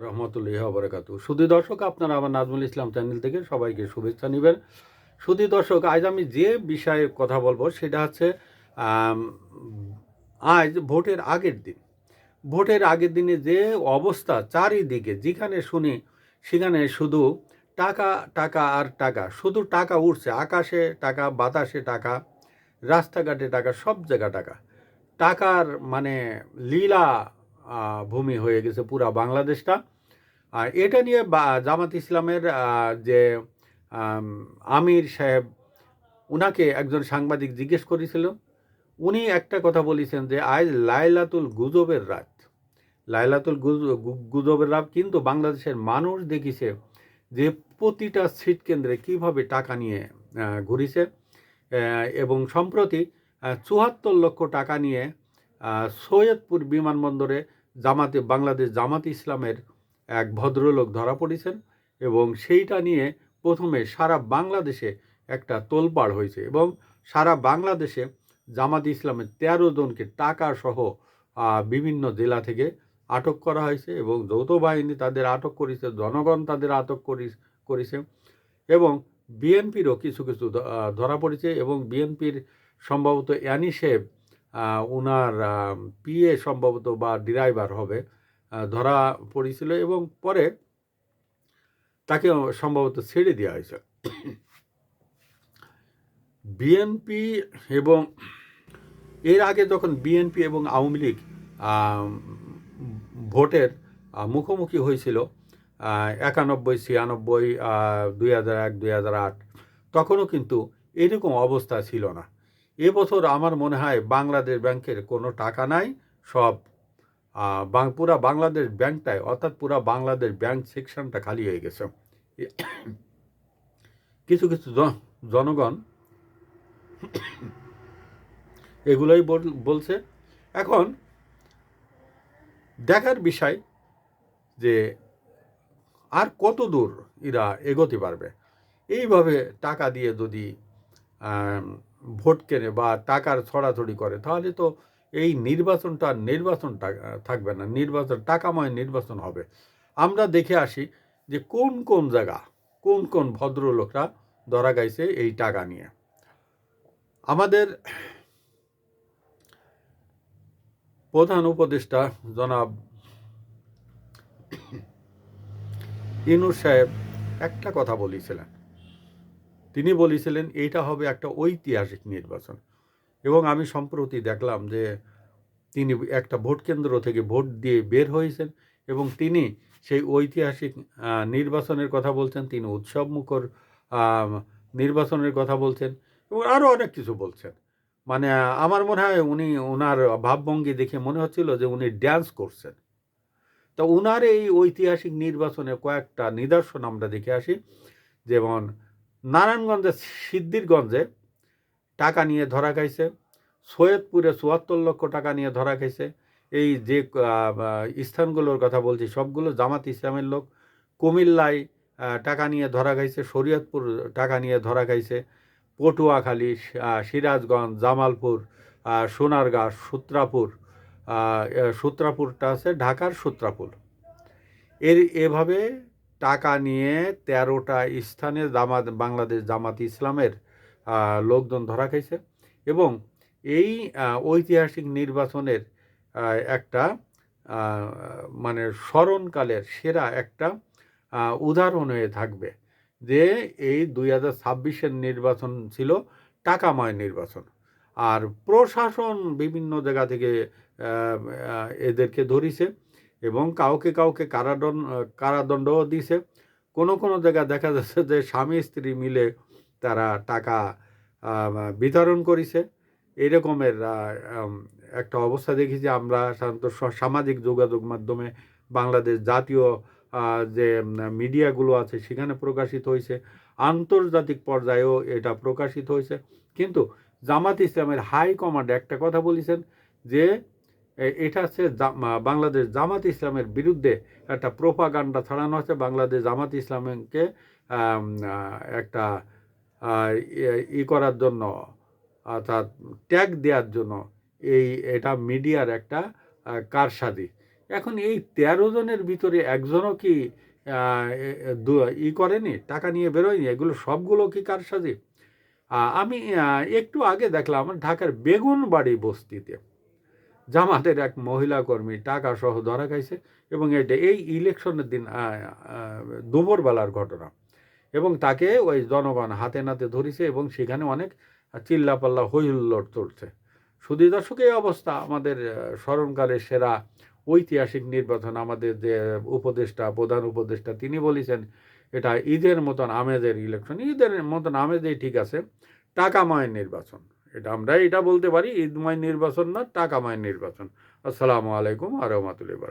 রহমতুল্লাহি ওয়া বারাকাতুহু। সুধী দর্শক, আপনারা আমার নাজমুল ইসলাম চ্যানেল থেকে সবাইকে শুভেচ্ছা নেবেন। সুধী দর্শক, আজ আমি যে বিষয়ে কথা বলবো সেটা হচ্ছে আম, আজ ভোটের আগের দিন। ভোটের আগের দিনে যে অবস্থা চারিদিকে, যেখানে শুনি সেখানে শুধু টাকা টাকা আর টাকা, শুধু টাকা উঠছে, আকাশে টাকা, বাতাসে টাকা, রাস্তাঘাটে টাকা, সব জায়গা টাকা। টাকার মানে লীলা ভূমি হয়ে গেছে পুরা বাংলাদেশটা। আর এটা নিয়ে জামাত ইসলামের যে আম, আমির সাহেব, উনাকে একজন সাংবাদিক জিজ্ঞেস করেছিল। উনি একটা কথা বলেছেন যে আজ লাইলাতুল গুজবের রাত। লাইলাতুল গুজবের রাত, কিন্তু বাংলাদেশের মানুষ দেখিছে যে প্রতিটা সিট কেন্দ্রে কিভাবে টাকা নিয়ে ঘুরিছে। এবং সম্প্রতি ৭৪ লক্ষ টাকা নিয়ে সৈয়দপুর বিমানবন্দরে বাংলাদেশ জামাত ইসলামের এক ভদ্রলোক ধরা পড়েছেন। এবং সেইটা নিয়ে প্রথমে সারা বাংলাদেশে একটা তোলপাড় হয়েছে এবং সারা বাংলাদেশে জামাত ইসলামের ১৩ জনকে টাকা সহ বিভিন্ন জেলা থেকে আটক করা হয়েছে এবং যৌথ বাহিনী তাদের আটক করেছে, জনগণ তাদের আটক করেছে এবং বিএনপিরও কিছু কিছু ধরা পড়েছে। এবং বিএনপির সম্ভবত অ্যানিসেব, ওনার পিএ সম্ভবত বা ড্রাইভার হবে, ধরা পড়েছিল এবং পরে তাকে সম্ভবত ছেড়ে দেওয়া হয়েছে। বিএনপি এবং এর আগে যখন বিএনপি এবং আওয়ামী লীগ ভোটের মুখোমুখি হয়েছিল ৯১, ৯৬, ২০০১, ২০০৮, তখনও কিন্তু এরকম অবস্থা ছিল না। এবছর আমার মনে হয় বাংলাদেশ ব্যাংকের কোনো টাকা নাই, সব পুরা বাংলাদেশ ব্যাংকটায়, অর্থাৎ পুরা বাংলাদেশ ব্যাংক সেকশনটা খালি হয়ে গেছে। কিছু কিছু জনগণ এগুলোই বলছে। এখন দেখার বিষয় যে আর কত দূর এরা এগোতে পারবে। এইভাবে টাকা দিয়ে যদি ভোট কেনে বা টাকার ছড়াছড়ি করে, তাহলে তো এই নির্বাচনটা থাকবে না, নির্বাচন টাকাময় নির্বাচন হবে। আমরা দেখে আসি যে কোন কোন জায়গা, কোন কোন ভদ্রলোকরা ধরা গাইছে এই টাকা নিয়ে। আমাদের প্রধান উপদেষ্টা জনাব ইউনূস সাহেব একটা কথা বলেছিলেন। তিনি বলেছিলেন এইটা হবে একটা ঐতিহাসিক নির্বাচন। এবং আমি সম্প্রতি দেখলাম যে তিনি একটা ভোট কেন্দ্র থেকে ভোট দিয়ে বের হয়েছেন এবং তিনি সেই ঐতিহাসিক নির্বাচনের কথা বলছেন, তিনি উৎসবমুখর নির্বাচনের কথা বলছেন এবং আরও অনেক কিছু বলছেন। মানে আমার মনে হয় ওনার ভাবভঙ্গি দেখে মনে হচ্ছিল যে উনি ড্যান্স করছেন। তো ওনার এই ঐতিহাসিক নির্বাচনে কয়েকটা নিদর্শন আমরা দেখে আসি। যেমন নারায়ণগঞ্জের সিদ্ধিরগঞ্জে টাকা নিয়ে ধরা খাইছে, সৈয়দপুরে ৭৪ লক্ষ টাকা নিয়ে ধরা খাইছে। এই যে স্থানগুলোর কথা বলছি সবগুলো জামাত ইসলামের লোক। কুমিল্লায় টাকা নিয়ে ধরা খাইছে, শরীয়তপুর টাকা নিয়ে ধরা খাইছে, পটুয়াখালী, সিরাজগঞ্জ, জামালপুর, সোনারগাঁ, সূত্রাপুরটা আছে ঢাকার সূত্রাপুর। এভাবে টাকা নিয়ে ১৩টা স্থানে বাংলাদেশ জামাত ইসলামের লোকজন ধরা খাইছে। এবং এই ঐতিহাসিক নির্বাচনের একটা মানে স্মরণকালের সেরা একটা উদাহরণ হয়ে থাকবে যে এই ২০২৬-এর নির্বাচন ছিল টাকাময় নির্বাচন। আর প্রশাসন বিভিন্ন জায়গা থেকে এদেরকে ধরিছে এবং কাউকে কাউকে কারাদণ্ডও দিছে। কোনো কোনো জায়গায় দেখা যাচ্ছে যে স্বামী স্ত্রী মিলে তারা টাকা বিতরণ করেছে। এরকমের একটা অবস্থা দেখেছি আমরা সাধারণত সামাজিক যোগাযোগ মাধ্যমে, বাংলাদেশ জাতীয় যে মিডিয়াগুলো আছে সেখানে প্রকাশিত হয়েছে, আন্তর্জাতিক পর্যায়েও এটা প্রকাশিত হয়েছে। কিন্তু জামাত ইসলামের হাই কমান্ড একটা কথা বলেছেন যে এটা হচ্ছে বাংলাদেশ জামাত ইসলামের বিরুদ্ধে একটা প্রোপাগান্ডা ছড়ানো হচ্ছে, বাংলাদেশ জামাত ইসলামকে একটা করার জন্য, অর্থাৎ ট্যাগ দেওয়ার জন্য এটা মিডিয়ার একটা কারসাজি। এখন এই 13 জনের ভিতরে একজনও কি করেনি, টাকা নিয়ে বেরোয়নি? এগুলো সবগুলো কি কারসাজি? আমি একটু আগে দেখলাম ঢাকার বেগুনবাড়ি বস্তিতে জামাতের এক মহিলা কর্মী টাকা সহ ধরা খাইছে, এবং এই ইলেকশনের দিন দুপুরবেলার ঘটনা, এবং তাকে ওই জনগণ হাতে নাতে ধরেছে, এবং সেখানে অনেক চিল্লাপাল্লা হইহুল্লোড় চলছে। শুধু দর্শক, এই অবস্থা আমাদের স্মরণকালের সেরা ঐতিহাসিক নির্বাচন, আমাদের যে উপদেষ্টা, প্রধান উপদেষ্টা, তিনি বলেছেন এটা ঈদের মতন আমেজের ইলেকশন। ঈদের মতন আমেজেই ঠিক আছে, টাকাময়ের নির্বাচন। এটা বলতে পারি, ঈদময় নির্বাচন না, টাকাময়ের নির্বাচন। আসসালামু আলাইকুম ওয়া রাহমাতুল্লাহি।